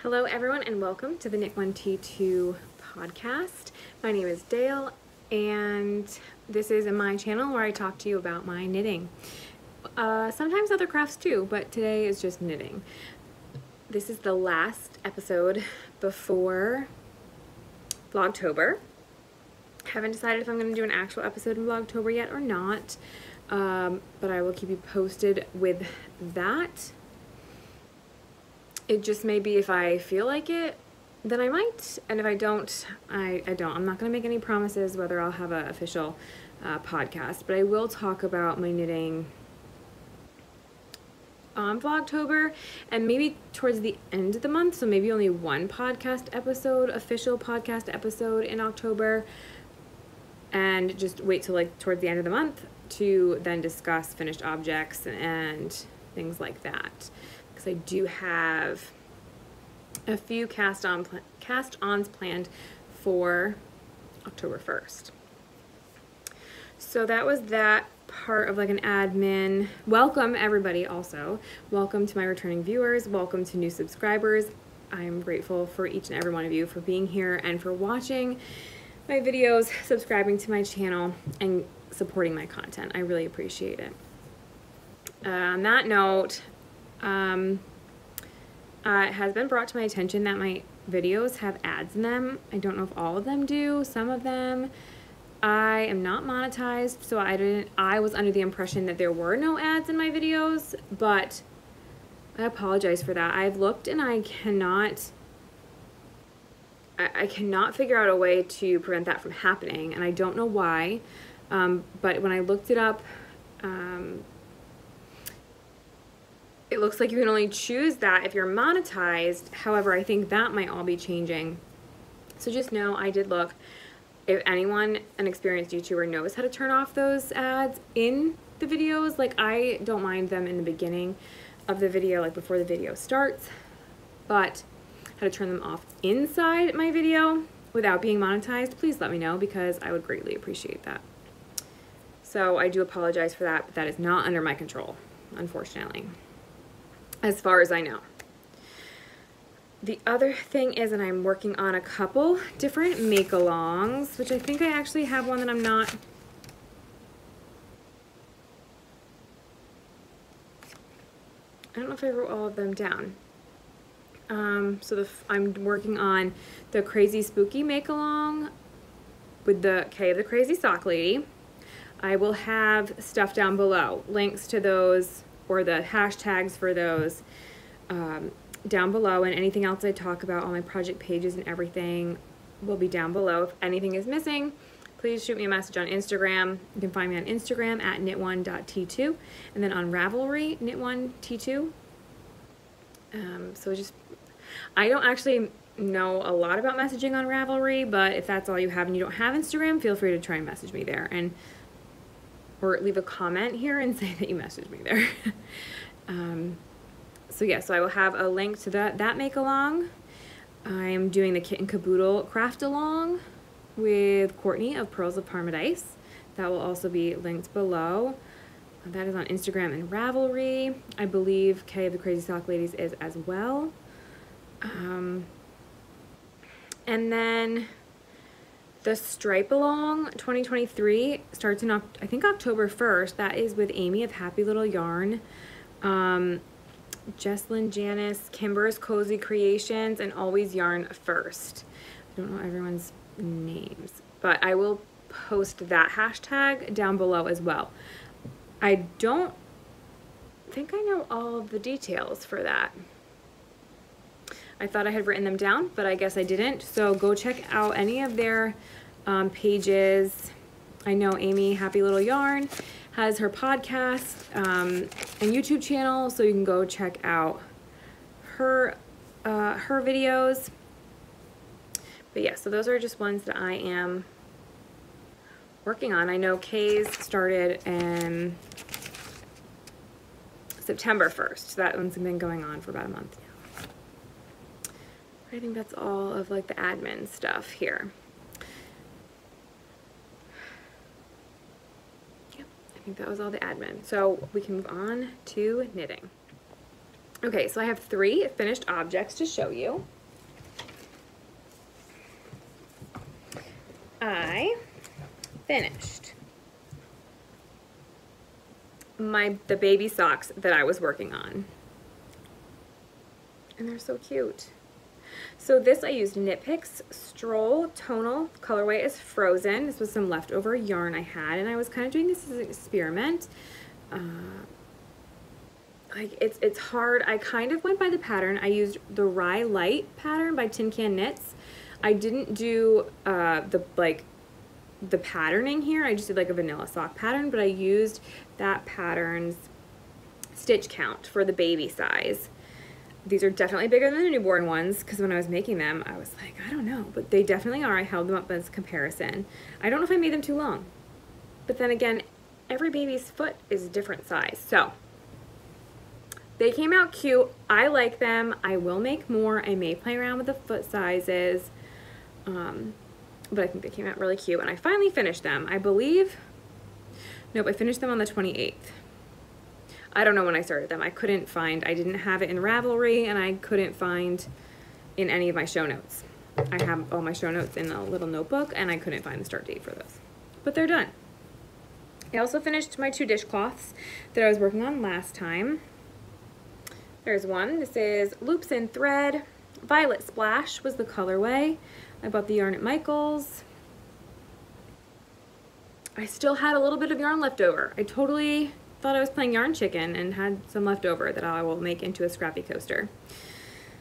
Hello everyone and welcome to the Knit1.Tea2 podcast. My name is Dale and this is my channel where I talk to you about my knitting. Sometimes other crafts too, but today is just knitting. This is the last episode before Vlogtober. Haven't decided if I'm going to do an actual episode in Vlogtober yet or not, but I will keep you posted with that. It just may be if I feel like it, then I might, and if I don't, I don't. I'm not going to make any promises whether I'll have an official podcast, but I will talk about my knitting on Vlogtober, and maybe towards the end of the month, so maybe only one podcast episode, official podcast episode in October, and just wait till like towards the end of the month to then discuss finished objects and things like that. I do have a few cast-ons planned for October 1st. So that was that part of like an admin. Welcome everybody also. Welcome to my returning viewers. Welcome to new subscribers. I'm grateful for each and every one of you for being here and for watching my videos, subscribing to my channel, and supporting my content. I really appreciate it. On that note, it has been brought to my attention that my videos have ads in them. I don't know if all of them do, some of them. I am not monetized, so I was under the impression that there were no ads in my videos, but I apologize for that. I've looked and I cannot figure out a way to prevent that from happening, and I don't know why, but when I looked it up, it looks like you can only choose that if you're monetized. However, I think that might all be changing. So just know I did look. If anyone, an experienced YouTuber, knows how to turn off those ads in the videos, like I don't mind them in the beginning of the video, like before the video starts, but how to turn them off inside my video without being monetized, please let me know because I would greatly appreciate that. So I do apologize for that, but that is not under my control, unfortunately, as far as I know. The other thing is that I'm working on a couple different make-alongs, which I think I actually have one that I'm not. I don't know if I wrote all of them down. I'm working on the Crazy Spooky make-along with the K of the Crazy Sock Lady. I will have stuff down below, links to those, or the hashtags for those down below, and anything else I talk about, all my project pages and everything will be down below. If anything is missing, please shoot me a message on Instagram. You can find me on Instagram at Knit1.Tea2, and then on Ravelry, Knit1.Tea2. I don't actually know a lot about messaging on Ravelry, but if that's all you have and you don't have Instagram, feel free to try and message me there, or leave a comment here and say that you messaged me there. So I will have a link to that make-along. I am doing the Kit and Caboodle craft-along with Courtney of Pearls of Parmadice. That will also be linked below. That is on Instagram and Ravelry. I believe K of the Crazy Sock Ladies is as well. And then the Stripe Along 2023 starts in, I think, October 1st. That is with Amy of Happy Little Yarn, Jessalyn, Janice, Kimbers, Cozy Creations, and Always Yarn First. I don't know everyone's names, but I will post that hashtag down below as well. I don't think I know all of the details for that. I thought I had written them down, but I guess I didn't. So go check out any of their pages. I know Amy, Happy Little Yarn, has her podcast and YouTube channel, so you can go check out her videos. But yeah, so those are just ones that I am working on. I know Kay's started in September 1st, so that one's been going on for about a month now. I think that's all of like the admin stuff here. Yep, I think that was all the admin. So we can move on to knitting. Okay, so I have 3 finished objects to show you. I finished the baby socks that I was working on. And they're so cute. So this I used Knit Picks Stroll Tonal. Colorway is Frozen. This was some leftover yarn I had, and I was kind of doing this as an experiment. Like it's hard. I kind of went by the pattern. I used the Rye Light pattern by Tin Can Knits. I didn't do the patterning here. I just did like a vanilla sock pattern, but I used that pattern's stitch count for the baby size. These are definitely bigger than the newborn ones, because when I was making them, I was like, I don't know, but they definitely are. I held them up as a comparison. I don't know if I made them too long, but then again, every baby's foot is a different size. So they came out cute. I like them. I will make more. I may play around with the foot sizes, but I think they came out really cute, and I finally finished them. I believe, nope, I finished them on the 28th. I don't know when I started them. I couldn't find, I didn't have it in Ravelry, and I couldn't find in any of my show notes. I have all my show notes in a little notebook, and I couldn't find the start date for those. But they're done. I also finished my 2 dishcloths that I was working on last time. There's one. This is Loops and Thread. Violet Splash was the colorway. I bought the yarn at Michael's. I still had a little bit of yarn left over. I totally thought I was playing Yarn Chicken and had some left over that I will make into a scrappy coaster.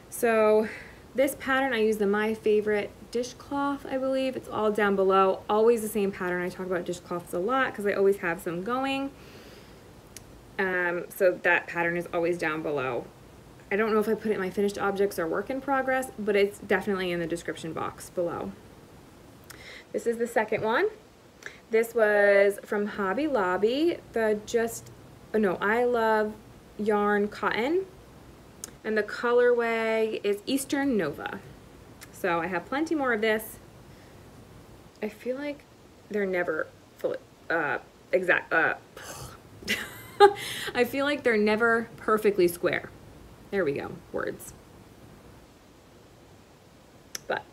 So this pattern, I use the My Favorite dishcloth, I believe. It's all down below. Always the same pattern. I talk about dishcloths a lot because I always have some going. So that pattern is always down below. I don't know if I put it in my finished objects or work in progress, but it's definitely in the description box below. This is the second one. This was from Hobby Lobby, I Love Yarn Cotton, and the colorway is Eastern Nova. So I have plenty more of this. I feel like they're never fully, I feel like they're never perfectly square. There we go, words. But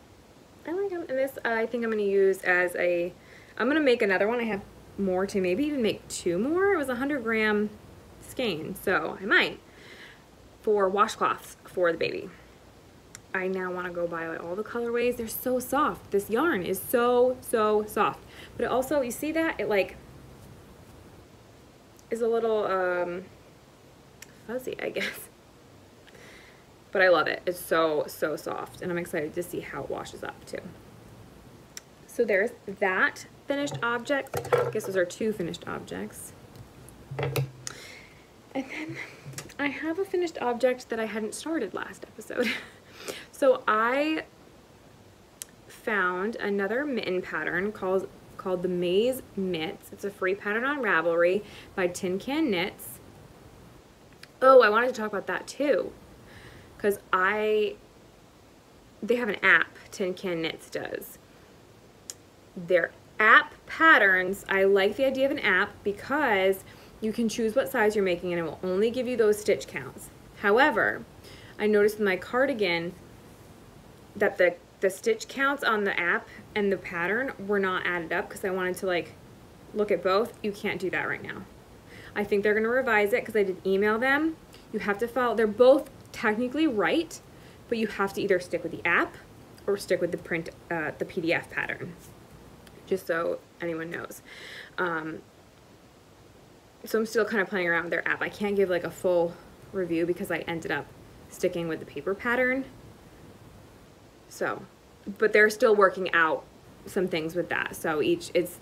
I like them, and this I think I'm going to use as a, I'm going to make another one. I have more to maybe even make 2 more. It was a 100-gram skein, so I might, for washcloths for the baby. I now want to go buy all the colorways. They're so soft. This yarn is so soft. But it also, you see that? It like is a little fuzzy, I guess. But I love it. It's so soft, and I'm excited to see how it washes up too. So there's that finished object. I guess those are 2 finished objects. And then I have a finished object that I hadn't started last episode. So I found another mitten pattern called the Maze Mitts. It's a free pattern on Ravelry by Tin Can Knits. Oh, I wanted to talk about that too, because they have an app, Tin Can Knits does. Their app patterns, I like the idea of an app because you can choose what size you're making and it will only give you those stitch counts. However, I noticed with my cardigan that the stitch counts on the app and the pattern were not added up because I wanted to like look at both. You can't do that right now. I think they're going to revise it because I did email them. You have to follow, they're both technically right, but you have to either stick with the app or stick with the print, the PDF pattern, just so anyone knows. So I'm still kind of playing around with their app. I can't give like a full review because I ended up sticking with the paper pattern. So, but they're still working out some things with that. So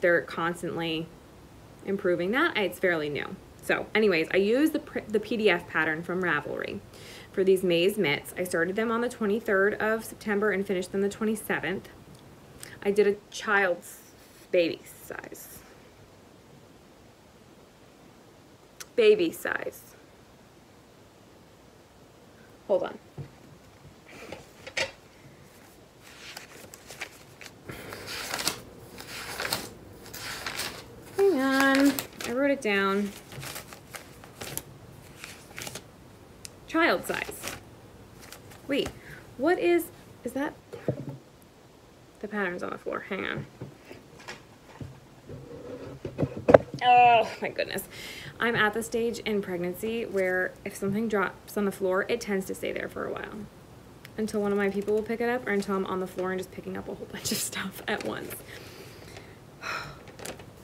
they're constantly improving that. It's fairly new. So anyways, I used the PDF pattern from Ravelry for these Maze Mitts. I started them on the 23rd of September and finished them the 27th. I did a child's baby size. Baby size. Hold on. Hang on. I wrote it down. child size. Wait, what is that? The pattern's on the floor. Hang on. Oh my goodness. I'm at the stage in pregnancy where if something drops on the floor, it tends to stay there for a while. Until one of my people will pick it up, or until I'm on the floor and just picking up a whole bunch of stuff at once.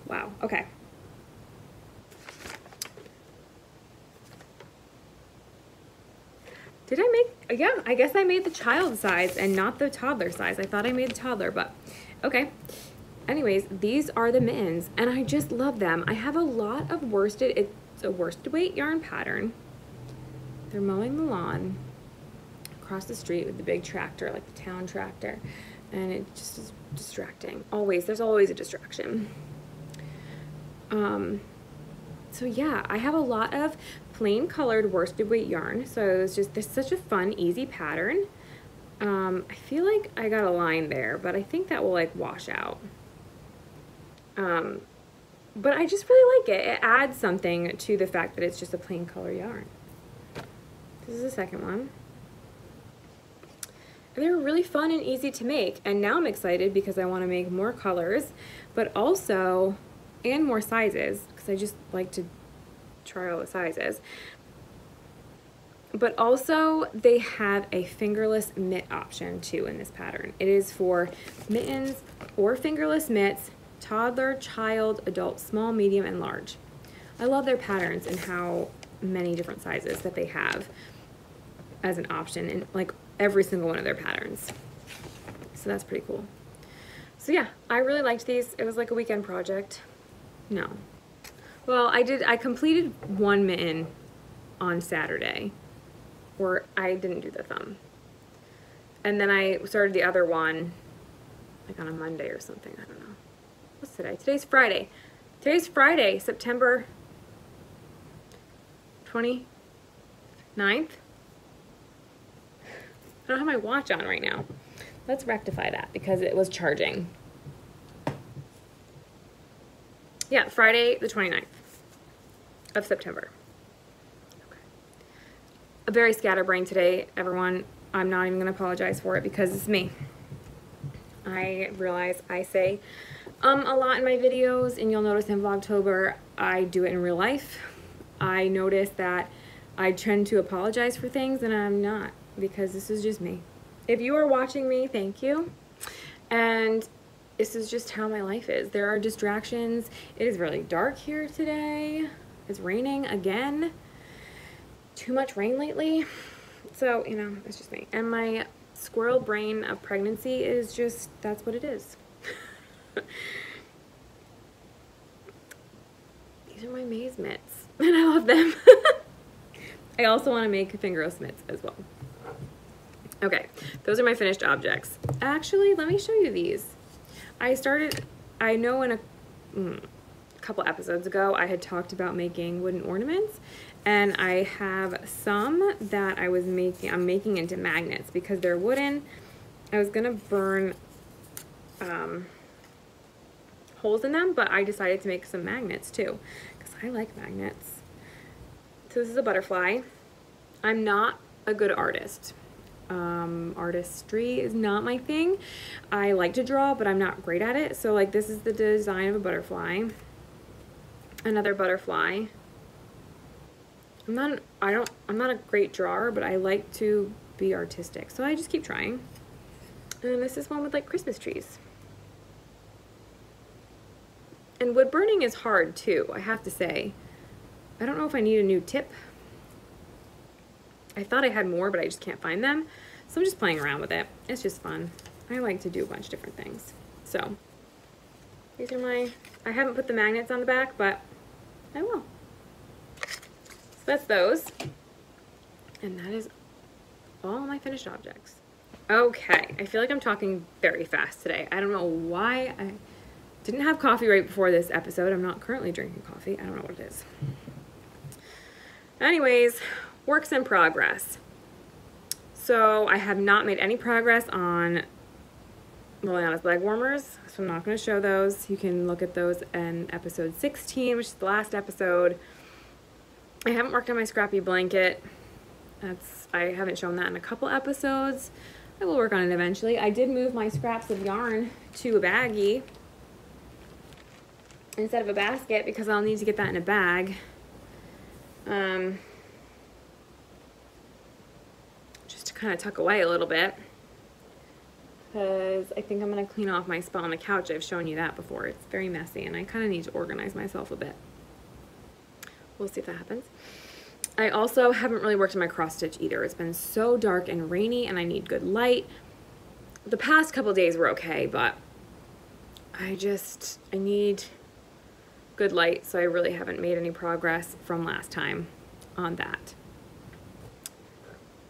Wow, okay. Did I make, yeah, I guess I made the child size and not the toddler size. I thought I made the toddler, but okay. Anyways, these are the mittens, and I just love them. I have a lot of worsted, it's a worsted weight yarn pattern. They're mowing the lawn across the street with the big tractor, like the town tractor, and it just is distracting. Always, there's always a distraction. So yeah, I have a lot of plain colored worsted weight yarn, so it was just, this is such a fun, easy pattern. I feel like I got a line there, but I think that will like wash out. But I just really like it. It adds something to the fact that it's just a plain color yarn. This is the second one. And they're really fun and easy to make, and now I'm excited because I want to make more colors, but also, and more sizes, because I just like to try all the sizes. But also, they have a fingerless mitt option too in this pattern. It is for mittens or fingerless mitts, toddler, child, adult, small, medium, and large. I love their patterns and how many different sizes that they have as an option in like every single one of their patterns. So that's pretty cool. So yeah, I really liked these. It was like a weekend project. No. Well, I completed one mitten on Saturday, or I didn't do the thumb. And then I started the other one like on a Monday or something, I don't know. What's today? Today's Friday. Today's Friday, September 29th. I don't have my watch on right now. Let's rectify that because it was charging. Yeah, Friday the 29th of September. Okay. A very scatterbrained today, everyone. I'm not even gonna apologize for it because it's me. I realize I say a lot in my videos, and you'll notice in Vlogtober I do it in real life. I notice that I tend to apologize for things, and I'm not, because this is just me. If you are watching me, thank you. And this is just how my life is. There are distractions. It is really dark here today. It's raining again. Too much rain lately. So, you know, it's just me. And my squirrel brain of pregnancy is just, that's what it is. These are my maze mitts, and I love them. I also want to make fingerless mitts as well. Okay, those are my finished objects. Actually, let me show you these. I know in a couple episodes ago I had talked about making wooden ornaments, and I have some that I'm making into magnets because they're wooden. I was gonna burn holes in them, but I decided to make some magnets too because I like magnets. So this is a butterfly. I'm not a good artist. Artistry is not my thing. I like to draw, but I'm not great at it. So like this is the design of a butterfly. Another butterfly. I'm not a great drawer, but I like to be artistic. So I just keep trying. And this is one with like Christmas trees. And wood burning is hard too, I have to say. I don't know if I need a new tip. I thought I had more, but I just can't find them. So I'm just playing around with it. It's just fun. I like to do a bunch of different things. So these are I haven't put the magnets on the back, but I will. So that's those. And that is all my finished objects. Okay, I feel like I'm talking very fast today. I don't know why. I didn't have coffee right before this episode. I'm not currently drinking coffee. I don't know what it is. Anyways, works in progress. So I have not made any progress on Liliana's leg warmers, so I'm not going to show those. You can look at those in episode 16, which is the last episode. I haven't worked on my scrappy blanket. I haven't shown that in a couple episodes. I will work on it eventually. I did move my scraps of yarn to a baggie instead of a basket because I'll need to get that in a bag. Just to kind of tuck away a little bit, because I think I'm going to clean off my spot on the couch. I've shown you that before. It's very messy and I kind of need to organize myself a bit. We'll see if that happens. I also haven't really worked on my cross stitch either. It's been so dark and rainy and I need good light. The past couple days were okay, but I need good light, so I really haven't made any progress from last time on that.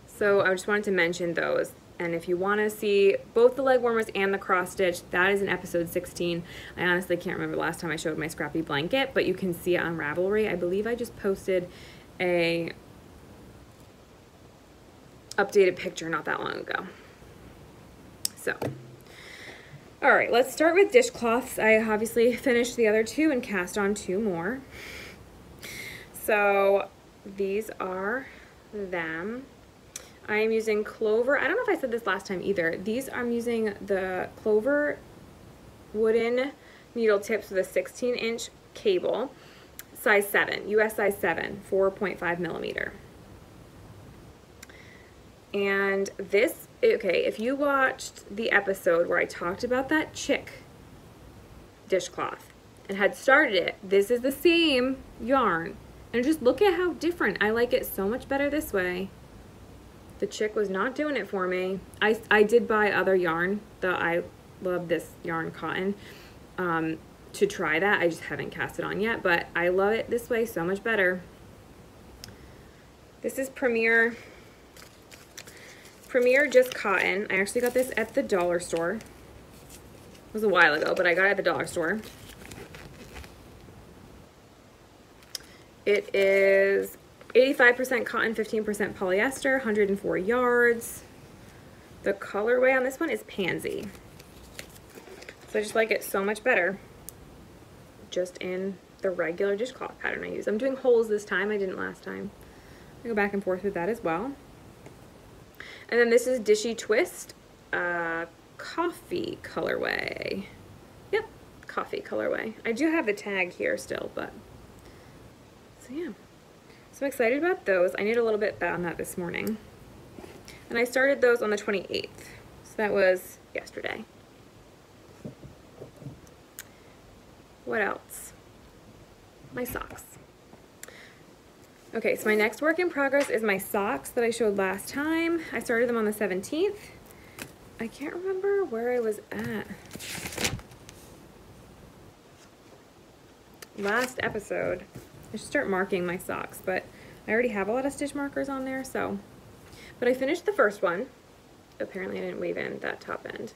So I just wanted to mention those. And if you want to see both the leg warmers and the cross stitch, that is in episode 16. I honestly can't remember the last time I showed my scrappy blanket, but you can see it on Ravelry. I believe I just posted a updated picture not that long ago. So, all right, let's start with dishcloths. I obviously finished the other two and cast on 2 more. So these are them. I am using Clover. I don't know if I said this last time either. I'm using the Clover wooden needle tips with a 16-inch cable, size 7, US size 7, 4.5 millimeter. And this, okay, if you watched the episode where I talked about that chick dishcloth and had started it, this is the same yarn. And just look at how different. I like it so much better this way. The chick was not doing it for me. I did buy other yarn. I love this yarn cotton to try that. I just haven't cast it on yet, but I love it this way so much better. This is Premier Just Cotton. I actually got this at the dollar store. It was a while ago, but I got it at the dollar store. It is 85% cotton, 15% polyester, 104 yards. The colorway on this one is Pansy. So I just like it so much better just in the regular dishcloth pattern I use. I'm doing holes this time. I didn't last time. I go back and forth with that as well. And then this is Dishy Twist, coffee colorway. Yep, coffee colorway. I do have the tag here still, but so yeah. So I'm excited about those. I need a little bit on that this morning. And I started those on the 28th. So that was yesterday. What else? My socks. Okay, so my next work in progress is my socks that I showed last time. I started them on the 17th. I can't remember where I was at. Last episode. I should start marking my socks, but I already have a lot of stitch markers on there, so. But I finished the first one. Apparently I didn't weave in that top end.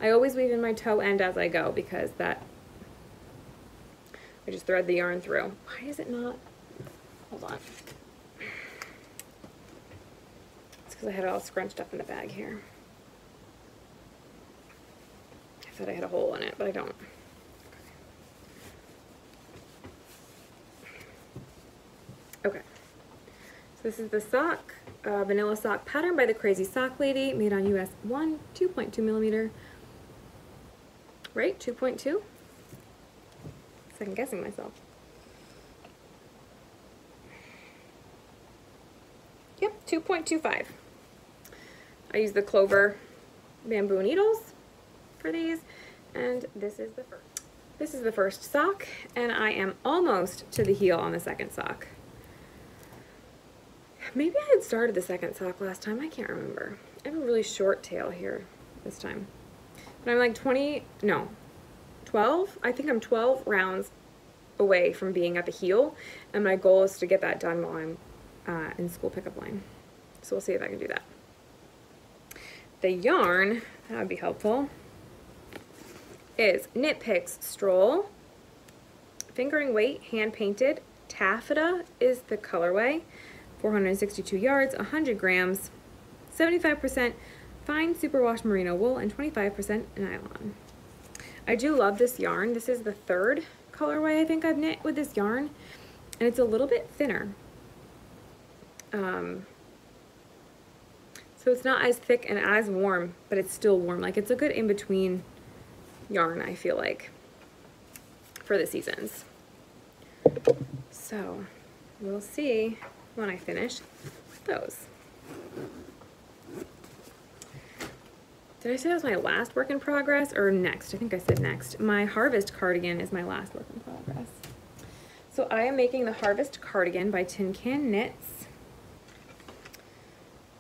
I always weave in my toe end as I go because that, I just thread the yarn through. Why is it not, hold on. It's because I had it all scrunched up in the bag here. I thought I had a hole in it, but I don't. Okay, so this is the sock, vanilla sock pattern by the Crazy Sock Lady, made on US 1, 2.2 millimeter, right, 2.2? Second guessing myself. Yep, 2.25. I use the Clover bamboo needles for these, and this is the first. This is the first sock, and I am almost to the heel on the second sock. Maybe I had started the second sock last time. I can't remember. I have a really short tail here this time. But I'm like 12? I think I'm 12 rounds away from being at the heel. And my goal is to get that done while I'm in school pickup line. So we'll see if I can do that. The yarn, that would be helpful, is Knit Picks Stroll. Fingering weight, hand painted. Taffeta is the colorway. 462 yards, 100 grams, 75% fine superwash merino wool, and 25% nylon. I do love this yarn. This is the third colorway I think I've knit with this yarn, and it's a little bit thinner. So it's not as thick and as warm, but it's still warm. Like, it's a good in-between yarn, I feel like, for the seasons. So we'll see when I finish those. Did I say that was my last work in progress or next? I think I said next. My Harvest cardigan is my last work in progress. So I am making the Harvest cardigan by Tin Can Knits.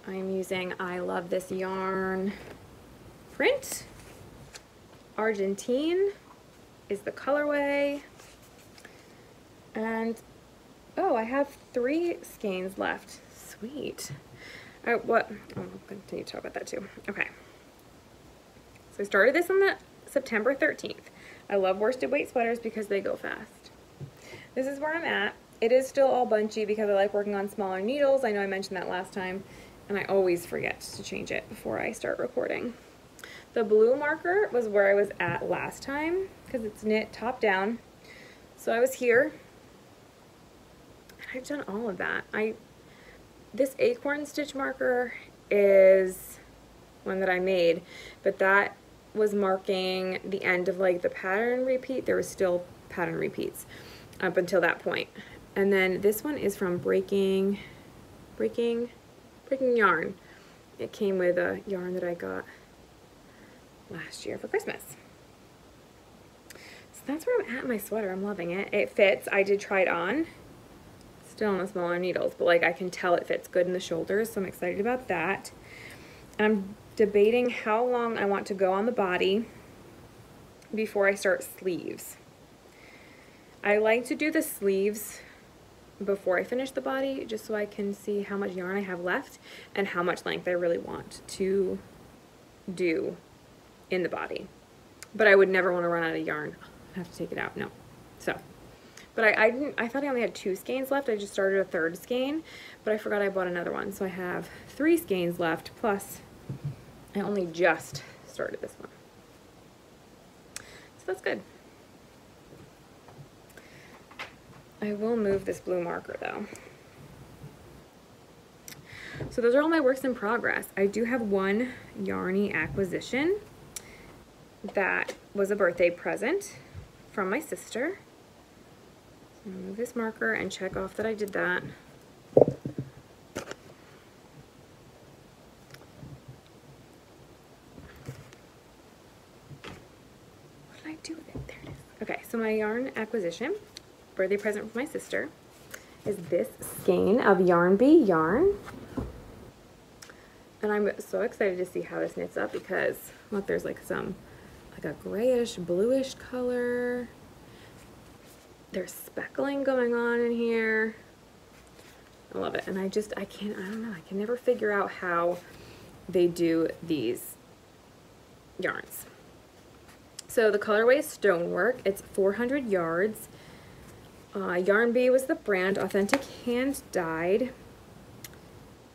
I'm using I Love This Yarn print. Argentine is the colorway. And, oh, I have 3 skeins left. Sweet. Oh, I'll continue to talk about that too. Okay. So I started this on the September 13th. I love worsted weight sweaters because they go fast. This is where I'm at. It is still all bunchy because I like working on smaller needles. I know I mentioned that last time, and I always forget to change it before I start recording. The blue marker was where I was at last time because it's knit top down. So I was here, and I've done all of that. This acorn stitch marker is one that I made, but that was marking the end of like the pattern repeat. There was still pattern repeats up until that point. And then this one is from Breaking Yarn. It came with a yarn that I got last year for Christmas. So that's where I'm at in my sweater. I'm loving it. It fits. I did try it on. Still on the smaller needles, but like I can tell it fits good in the shoulders, so I'm excited about that. And I'm debating how long I want to go on the body before I start sleeves. I like to do the sleeves before I finish the body just so I can see how much yarn I have left and how much length I really want to do in the body. But I would never want to run out of yarn. I have to take it out. No. So, but I thought I only had 2 skeins left. I just started a 3rd skein, but I forgot I bought another one. So I have 3 skeins left, plus I only just started this one. So that's good. I will move this blue marker though. So those are all my works in progress. I do have one yarny acquisition that was a birthday present from my sister. So I'm gonna move this marker and check off that I did that. What did I do with it? There it is. Okay, so my yarn acquisition, birthday present from my sister, is this skein of Yarn Bee yarn. And I'm so excited to see how this knits up because, look, there's like a grayish, bluish color. There's speckling going on in here. I love it. And I don't know, I can never figure out how they do these yarns. So the colorway is Stonework. It's 400 yards. Yarn Bee was the brand, authentic hand dyed.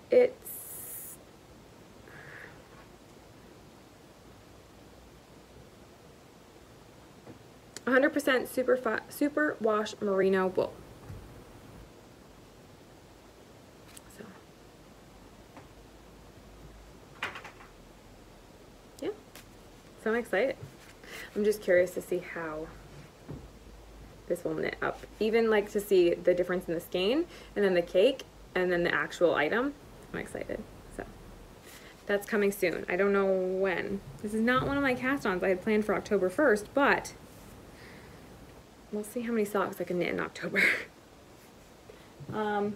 It's 100% super wash merino wool. So, yeah, so I'm excited. I'm just curious to see how this will knit up. Even like to see the difference in the skein and then the cake and then the actual item. I'm excited. So that's coming soon. I don't know when. This is not one of my cast-ons I had planned for October 1st, but we'll see how many socks I can knit in October. I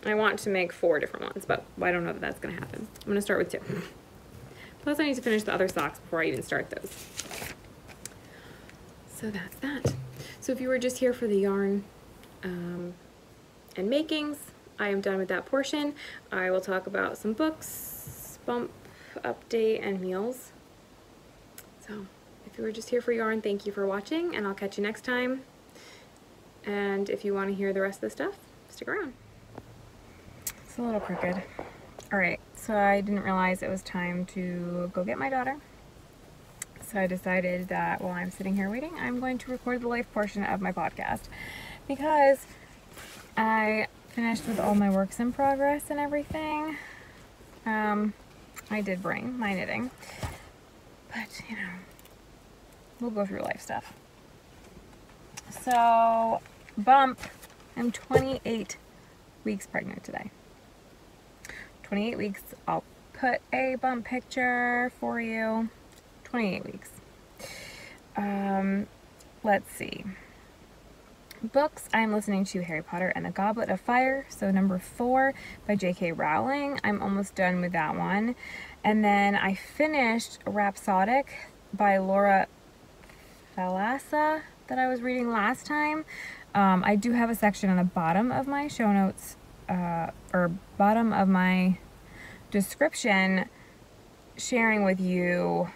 want to make 4 different ones, but I don't know that that's gonna happen. I'm gonna start with 2. Plus I need to finish the other socks before I even start those. So that's that. So if you were just here for the yarn and makings, I am done with that portion. I will talk about some books, bump, update, and meals. So if you were just here for yarn, thank you for watching, and I'll catch you next time. And if you want to hear the rest of the stuff, stick around. It's a little crooked. Alright, so I didn't realize it was time to go get my daughter. So I decided that while I'm sitting here waiting, I'm going to record the life portion of my podcast because I finished with all my works in progress and everything. I did bring my knitting. But, you know, we'll go through life stuff. So, bump. I'm 28 weeks pregnant today. 28 weeks. I'll put a bump picture for you. 28 weeks. Let's see. Books. I'm listening to Harry Potter and the Goblet of Fire. So number 4 by J.K. Rowling. I'm almost done with that one. And then I finished Rhapsodic by Thalassa that I was reading last time. I do have a section on the bottom of my show notes, or bottom of my description, sharing with you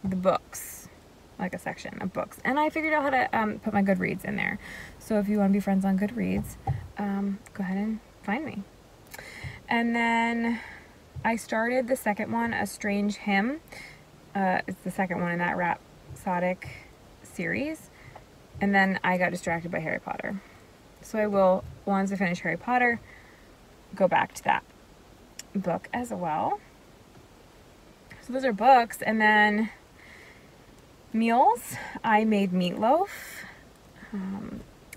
the books, like a section of books. And I figured out how to put my Goodreads in there. So if you want to be friends on Goodreads, go ahead and find me. And then I started the second one, A Strange Hymn. It's the second one in that Rhapsodic series. And then I got distracted by Harry Potter. So I will, once I finish Harry Potter, go back to that book as well. So those are books. And then meals. I made meatloaf,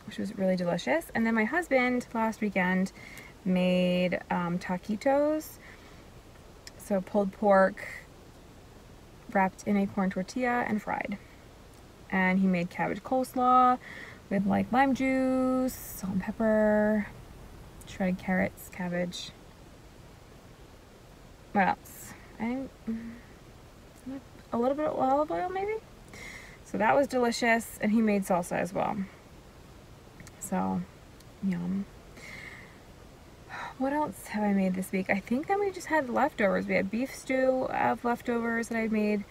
which was really delicious. And then my husband last weekend made taquitos. So pulled pork wrapped in a corn tortilla and fried. And he made cabbage coleslaw with like lime juice, salt and pepper, shredded carrots, cabbage. What else? I think a little bit of olive oil maybe? So that was delicious, and he made salsa as well. So, yum. What else have I made this week? I think that we just had leftovers. We had beef stew of leftovers that I made.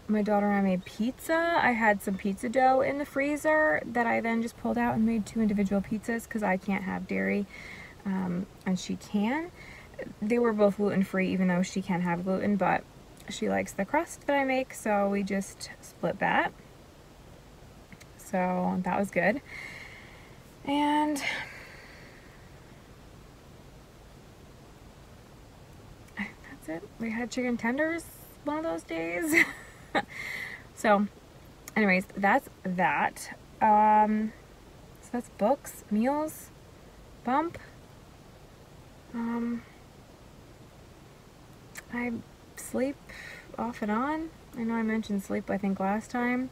My daughter and I made pizza. I had some pizza dough in the freezer that I then just pulled out and made 2 individual pizzas because I can't have dairy, and she can. They were both gluten-free, even though she can't have gluten, but she likes the crust that I make, so we just split that. So that was good. And that's it. We had chicken tenders one of those days. So anyways, that's that. So that's books, meals, bump. I sleep off and on. I know I mentioned sleep, I think, last time.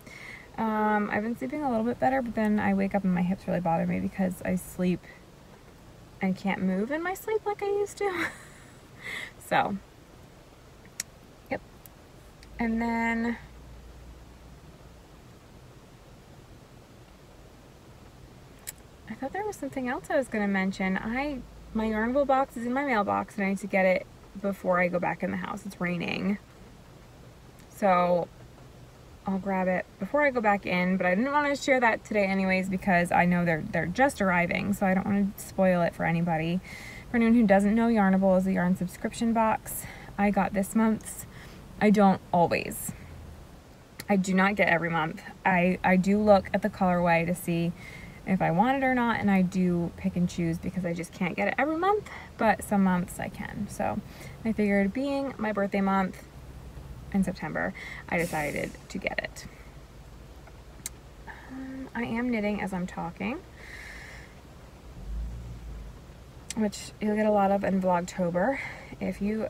I've been sleeping a little bit better, but then I wake up and my hips really bother me because I sleep and can't move in my sleep like I used to. So, yep. And then I thought there was something else I was going to mention. My Yarnville box is in my mailbox and I need to get it before I go back in the house. It's raining. So I'll grab it before I go back in, but I didn't want to share that today anyways because I know they're just arriving, so I don't want to spoil it for anybody. For anyone who doesn't know, Yarnable is a yarn subscription box. I got this month's. I don't always. I do not get every month. I do look at the colorway to see if I want it or not, and I do pick and choose because I just can't get it every month, but some months I can. So I figured, being my birthday month in September, I decided to get it. I am knitting as I'm talking, which you'll get a lot of in Vlogtober if you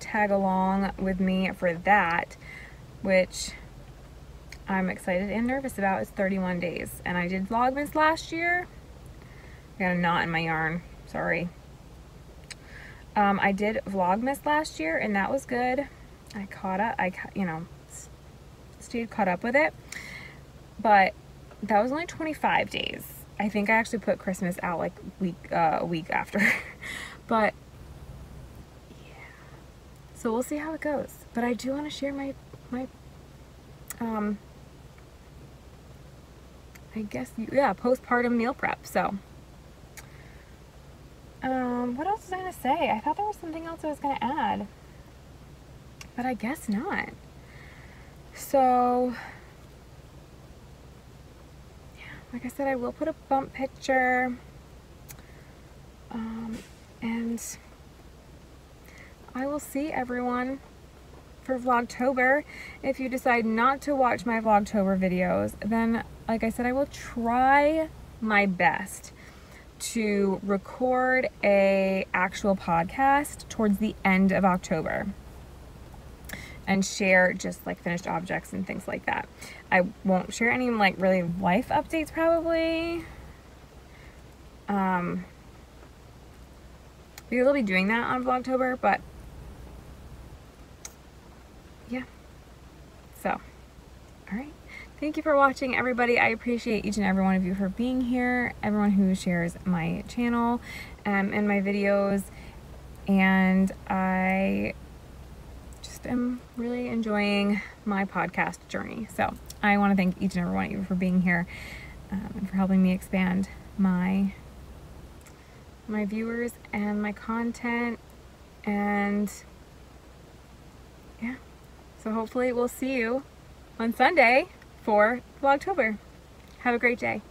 tag along with me for that, which I'm excited and nervous about. It's 31 days, and I did Vlogmas last year. I got a knot in my yarn, sorry. I did Vlogmas last year, and that was good. I caught up, stayed caught up with it, but that was only 25 days. I think I actually put Christmas out like a week after, but yeah. So we'll see how it goes. But I do want to share my I guess, yeah, postpartum meal prep. So, what else was I going to say? I thought there was something else I was going to add, but I guess not. So, yeah, like I said, I will put a bump picture. And I will see everyone for Vlogtober. If you decide not to watch my Vlogtober videos, then like I said, I will try my best to record a actual podcast towards the end of October and share just like finished objects and things like that. I won't share any like really life updates probably. Because I'll be doing that on Vlogtober, but yeah. So, alright. Thank you for watching, everybody. I appreciate each and every one of you for being here, everyone who shares my channel and my videos, and I just am really enjoying my podcast journey. So I want to thank each and every one of you for being here and for helping me expand my viewers and my content, and yeah, so hopefully we'll see you on Sunday for Vlogtober. Have a great day.